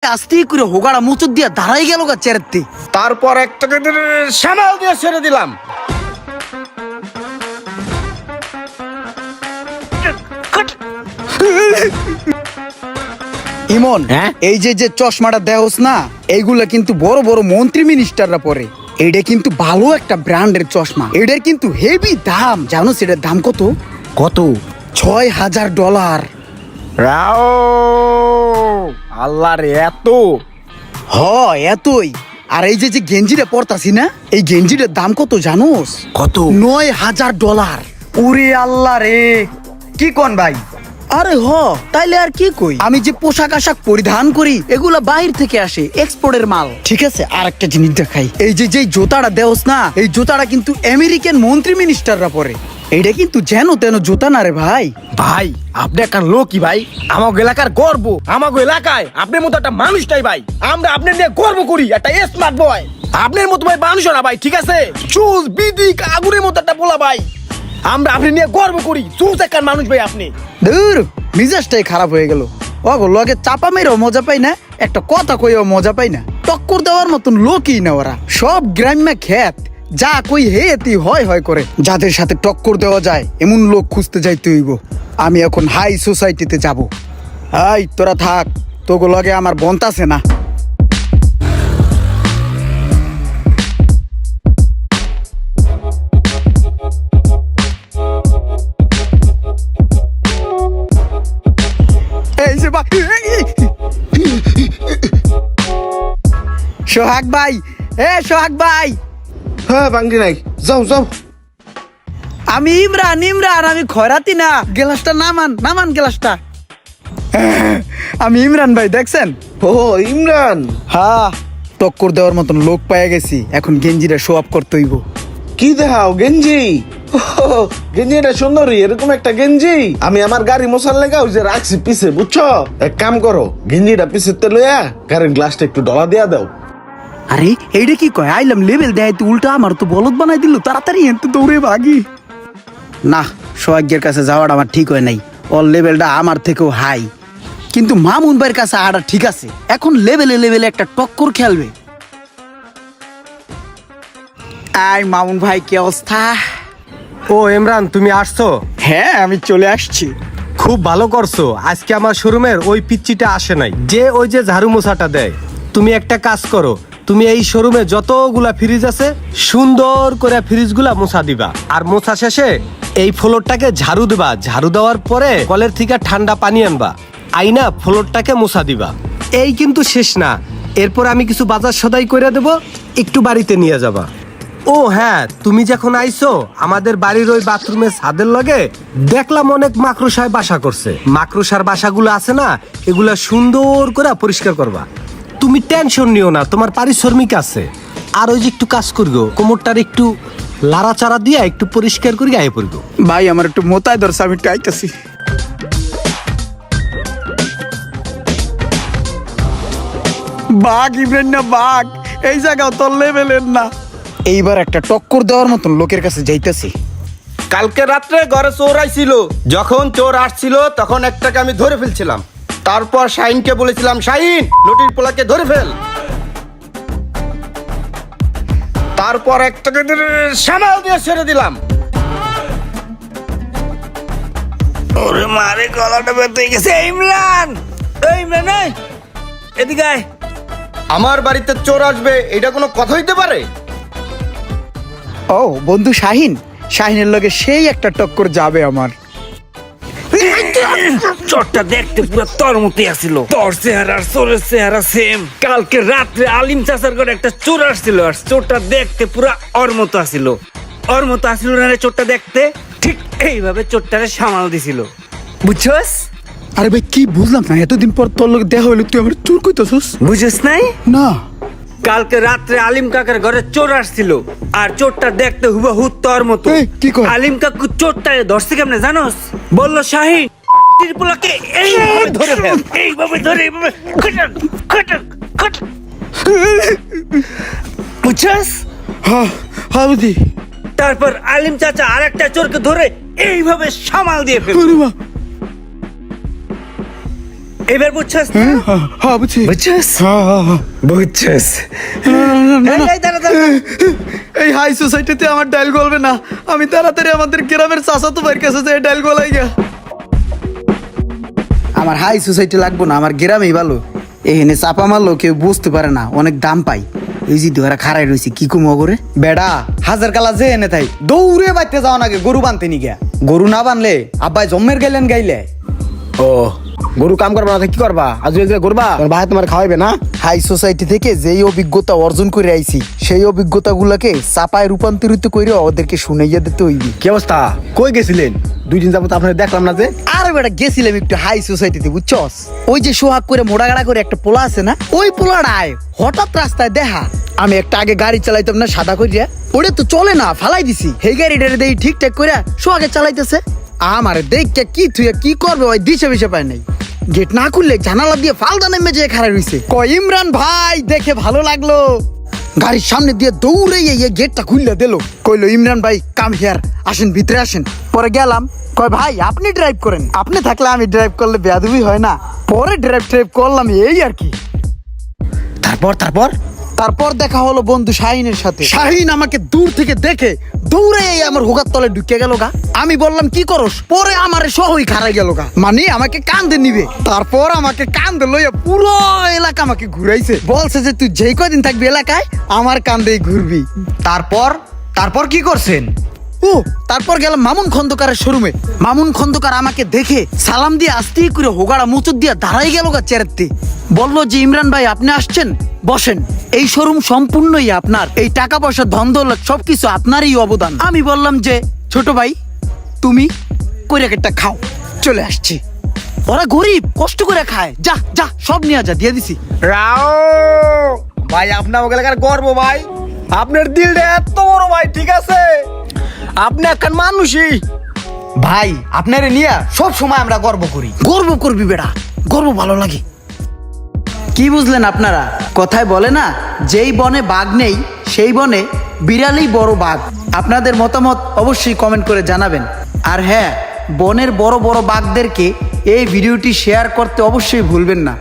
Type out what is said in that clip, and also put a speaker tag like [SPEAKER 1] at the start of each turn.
[SPEAKER 1] আস্তে করে হোগাড়া মুচুর দিয়া দাঁড়াই গেল গা চেরাতে।
[SPEAKER 2] তারপর একটাকে সামাল দিয়ে ছেড়ে দিলাম।
[SPEAKER 1] ইমন,
[SPEAKER 2] হ্যাঁ?
[SPEAKER 1] এই যে যে চশমাটা দেহস না, এইগুলা কিন্তু বড় বড় মন্ত্রী মিনিস্টাররা পরে। এটা কিন্তু ভালো একটা ব্র্যান্ডের চশমা। এটার কিন্তু হেভি দাম। জানো সেটার দাম কত?
[SPEAKER 2] কত?
[SPEAKER 1] $6000।
[SPEAKER 2] রাও আল্লাহ রে, এত?
[SPEAKER 1] হ, এতই। আর এই যে যে গেঞ্জিটা পরতাছি না, এই গেঞ্জিটার দাম কত জানোস?
[SPEAKER 2] কত?
[SPEAKER 1] $9000। ওরে আল্লাহ রে, কি কোন ভাই? আরে হ, তাইলে আর কি কই, আমি যে পোশাক আশাক পরিধান করি এগুলা বাইরে থেকে আসে, এক্সপোর্টের মাল। ঠিক আছে, আর একটা জিনিস দেখাই। এই যে যে জুতাটা দেওস না, এই জুতাটা কিন্তু আমেরিকান মন্ত্রী মিনিস্টাররা পরে। এইটা কিন্তু যেন তেন জুতা না রে ভাই।
[SPEAKER 2] ভাই আপনি একটা লোকই ভাই, আমাকে এলাকার গর্ব। আমাকে এলাকায় আপনার মতো একটা মানুষটাই ভাই, আমরা আপনার নিয়ে গর্ব করি। একটা স্মার্ট বয় আপনার মতো ভাই মানুষ না ভাই, ঠিক আছে? চুল বিদিক আগুনের মতো একটা পোলা ভাই, আমরা আপনি নিয়ে গর্ব করি। চুল একটা মানুষ ভাই আপনি।
[SPEAKER 1] দূর, মিজাজটাই খারাপ হয়ে গেল। ওগো লগে চাপা মেরেও মজা পাই না, একটা কথা কইও মজা পাই না। টক্কর দেওয়ার মতন লোকই না ওরা। সব গ্রাম্য খ্যাত, যা কই হে এতি হয় হয় করে। যাদের সাথে টক্কর দেওয়া যায় এমন লোক খুঁজতে যাইতে হইব। আমি এখন হাই সোসাইটিতে যাব। হাই তোরা থাক, তোগো লগে আমার বন্তাছে না। এই যে সোহাগ ভাই, সোহাগ ভাই,
[SPEAKER 3] হ্যাঁ বাঙ্গি নাই, যাও যাও।
[SPEAKER 1] আমি ইমরান। আমি খয়রাতি না। গ্লাসটা নামান, নামান গ্লাসটা। আমি ইমরান ভাই, দেখছেন?
[SPEAKER 3] ও ইমরান,
[SPEAKER 1] হ্যাঁ, টক্কর দেওয়ার মতন লোক পাইয়া গেছি। এখন গেঞ্জিটা শো আপ করতে হইব।
[SPEAKER 3] কি দেখাও? গেঞ্জি? গেঞ্জিটা সুন্দরী, এরকম একটা গেঞ্জি আমি আমার গাড়ি মশার লেগা ওই যে রাখছি পিছে, বুঝছো? এক কাম করো, গেঞ্জিটা পিছেতে লইয়া গাড়ির গ্লাসটা একটু ডলা দিয়া দাও।
[SPEAKER 1] আরে এইটা কি কয়? আইলাম লেভেল দেয় তো উল্টা আমার তো বলদ বানাই দিল। তাড়াতাড়ি এত দৌড়ে ভাগি। না, সোহাগের কাছে যাওয়াটা আমার ঠিক হয় নাই। ওর লেভেলটা আমার থেকেও হাই। কিন্তু মামুন ভাইয়ের কাছে আড়া ঠিক আছে। এখন লেভেলে লেভেলে একটা টক্কর খেলবে। আই মামুন ভাই, কি অবস্থা?
[SPEAKER 4] ও ইমরান, তুমি আসছো?
[SPEAKER 1] হ্যাঁ, আমি চলে আসছি।
[SPEAKER 4] খুব ভালো করছো। আজকে আমার শোরুমের ওই পিচ্চিটা আসে নাই, যে ওই যে ঝাড়ু মোছাটা দেয়। তুমি একটা কাজ করো, তুমি এই শোরুমে যতগুলা ফ্রিজ আছে সুন্দর করে ফ্রিজগুলা মোছা দিবা। আর মোছা শেষে এই ফ্লোরটাকে ঝাড়ু দিবা। ঝাড়ু দেওয়ার পরে কলের থেকে ঠান্ডা পানি আনবা, আইনা ফ্লোরটাকে মোছা দিবা। এই কিন্তু শেষ না, এরপর আমি কিছু বাজার সদাই করে দেবো, একটু বাড়িতে নিয়ে যাবা। ও হ্যাঁ, তুমি যখন আইছো আমাদের বাড়ির ওই বাথরুমের ছাদের লগে দেখলাম অনেক মাকড়সায় বাসা করছে। মাকড়সার বাসাগুলো আছে না, এগুলা সুন্দর করে পরিষ্কার করবা। তুমি টেনশন নিও না, তোমার পারিশ্রমিক আছে। আর ওই যে একটু কাজ করবো, কোমরটার একটু লাড়াচাড়া দিয়ে একটু পরিষ্কার করে গায়ে পড়বো।
[SPEAKER 1] ভাই আমার একটু মোতায় ধরছে, আমি একটু আইতাছি। বাঘ ইমরান না, বাঘ এই জায়গাও তোর লেভেলের না। এইবার একটা টক্কর দেওয়ার মতন লোকের কাছে যাইতাছি।
[SPEAKER 2] কালকে রাত্রে ঘরে চোর আইছিল। যখন চোর আসছিল তখন একটাকে আমি ধরে ফেলছিলাম। তারপর শাহিনকে বলেছিলাম, শাহিন লটির পোলাকে ধরে ফেল। তারপর একটাকে সামাল দিয়ে ছেড়ে দিলাম।
[SPEAKER 5] ওরে মারে, গলাটা বেঁধে গেছে। ইমরান, ইমরান এদিকে আয়।
[SPEAKER 2] আমার বাড়িতে চোর আসবে, এটা কোনো কথা হইতে পারে?
[SPEAKER 1] ও বন্ধু শাহিন, শাহিনের লগে সেই একটা টক্কর যাবে আমার।
[SPEAKER 5] চোরটা দেখতে পুরো তোর মতোই আসছিল। তোর চেহারা আর চোরের চেহারা সেম। কালকে রাত্রে আলিম চাচার ঘরে একটা চোর আসছিল, আর চোরটা দেখতে পুরো ওর মতো আসছিল। ওর মতো আসছিল না রে চোরটা দেখতে? ঠিক এইভাবে চোরটারে সামাল দিছিল, বুঝছস?
[SPEAKER 1] আরে ভাই কি বুঝলাম না, এতদিন পর তোর লগে দেখা হইলো, তুই আমার চোর কইতাছস?
[SPEAKER 5] বুঝছস নাই?
[SPEAKER 1] না।
[SPEAKER 5] কালকে রাত্রে আলিম কাকার ঘরে চোর আসছিল, আর চোরটা দেখতে হুবহু তোর মতো।
[SPEAKER 1] এই, কি কয়?
[SPEAKER 5] আলিম কাকু চোরটারে ধরছে কেমনে জানোস? বললো, শাহিন ত্রিপুলাকে এইভাবে ধরে ফেল, এইভাবে ধরে, এইভাবে খটক খটক খটক। বুঝছস?
[SPEAKER 1] হ্যাঁ হ্যাঁ বুঝি।
[SPEAKER 5] তারপর আলিম চাচা আরেকটা চোরকে ধরে এইভাবে সামাল দিয়ে ফেল।
[SPEAKER 1] আরে বাহ।
[SPEAKER 5] এবার বুঝছস
[SPEAKER 1] হ্যাঁ বুঝছি
[SPEAKER 5] বুঝছস বুঝছস এই দাঁড়া দাঁড়া
[SPEAKER 1] এই হাই সোসাইটিতে আমার ডাইল গলবে না, আমি তাড়াতাড়ি আমাদের গ্রামের চাচাতো ভাইয়ের কাছে যাই ডাইল গলাই গা। আমার হাই সোসাইটি লাগবো না, আমার গ্রামেই ভালো। এখানে চাপা মারলো কেউ বুঝতে পারে না, অনেক দাম পাই। এই যে ধরা খারাই রয়েছে কি কুমো করে বেড়া হাজার কালা যে এনে থাই দৌড়ে বাইতে যাও নাকি গরু বানতে নি গিয়া, গরু না বানলে আব্বাই জম্মের গেলেন গাইলে।
[SPEAKER 2] ও গরু কাম করবা না কি করবা? আজ করবা ভাই তোমার খাওয়াইবে না?
[SPEAKER 1] হাই সোসাইটি থেকে যেই অভিজ্ঞতা অর্জন করে আইছি সেই অভিজ্ঞতা গুলাকে চাপায় রূপান্তরিত করে ওদেরকে শুনাইয়া দিতে হইবি।
[SPEAKER 2] কি অবস্থা? কই গেছিলেন? 2 দিন যাবত আপনাদের দেখলাম না যে।
[SPEAKER 1] আরে বেটা গেছিলাম একটু হাই সোসাইটিতে বুঝছস, ওই যে সোহাগ করে মোড়াগাড়া করে একটা পোলা আছে না, ওই পোলাটায় হঠাৎ রাস্তায় দেখা। আমি একটা আগে গাড়ি চালাইতাম না সাদা করিয়া, ওটা তো চলে না ফালাই দিছি, সেই গাড়িটারে দেই ঠিকঠাক করে সোহাগে চালাইতেছে। আমার দেখকে কি তুই কি করবে ওই দিশে বিশে পায় নাই। গেট না খুললে জানালা দিয়ে ফালদা নেমে যেয়ে খাড়া রইছে। কয় ইমরান ভাই দেখে ভালো লাগলো, গাড়ির সামনে দিয়ে দৌড়ে গেটটা খুললে দিল। কইলো ইমরান ভাই কাম হিয়ার, আসেন ভিতরে আসেন। পরে গেলাম, কয় ভাই আপনি ড্রাইভ করেন, আপনি থাকলে আমি ড্রাইভ করলে বেয়াদবি হয় না। পরে ড্রাইভ করলাম এই আর কি। তারপর দেখা হলো বন্ধু শাহিনের সাথে। শাহিন আমাকে দূর থেকে দেখে দৌড়ে আমার হোগার তলে ঢুকে গেল গা। আমি বললাম কি করস, পরে আমার সহই খারাই গেল গা, মানে আমাকে কান্দে নিবে। তারপর আমাকে কান্দে লইয়া পুরো এলাকা আমাকে ঘুরাইছে, বলছে যে তুই যেই কদিন থাকবি এলাকায় আমার কান্দেই ঘুরবি। তারপর কি করছেন? ও তারপর গেলাম মামুন খন্দকারের শোরুমে। মামুন খন্দকার আমাকে দেখে সালাম দিয়ে আস্তে করে হোগাড়া মুচুর দিয়া দাঁড়াই গেল গা চেরাতে। বললো যে ইমরান ভাই আপনি আসছেন, বসেন, এই শোরুম সম্পূর্ণই আপনার, এই টাকা পয়সা ধন দৌলত সবকিছু আপনারই অবদান। আমি বললাম যে ছোট ভাই তুমি কইরা একটা খাও, চলে আসছি। ওরা গরিব কষ্ট করে খায়, যা যা সব নিয়ে যা, দিয়ে দিছি।
[SPEAKER 2] রাও ভাই আপনি আমাকে এলাকার গর্ব ভাই, আপনার দিলটা এত বড় ভাই, ঠিক আছে? আপনি একখান মানুষই
[SPEAKER 1] ভাই আপনারে নিয়ে সব সময় আমরা গর্ব করি। গর্ব করবি বেড়া, গর্ব ভালো লাগে। কি বুঝলেন আপনারা? কথায় বলে না, যেই বনে বাঘ নেই সেই বনে বিড়ালই বড় বাঘ। আপনাদের মতামত অবশ্যই কমেন্ট করে জানাবেন। আর হ্যাঁ, বনের বড় বড় বাঘদেরকে এই ভিডিওটি শেয়ার করতে অবশ্যই ভুলবেন না।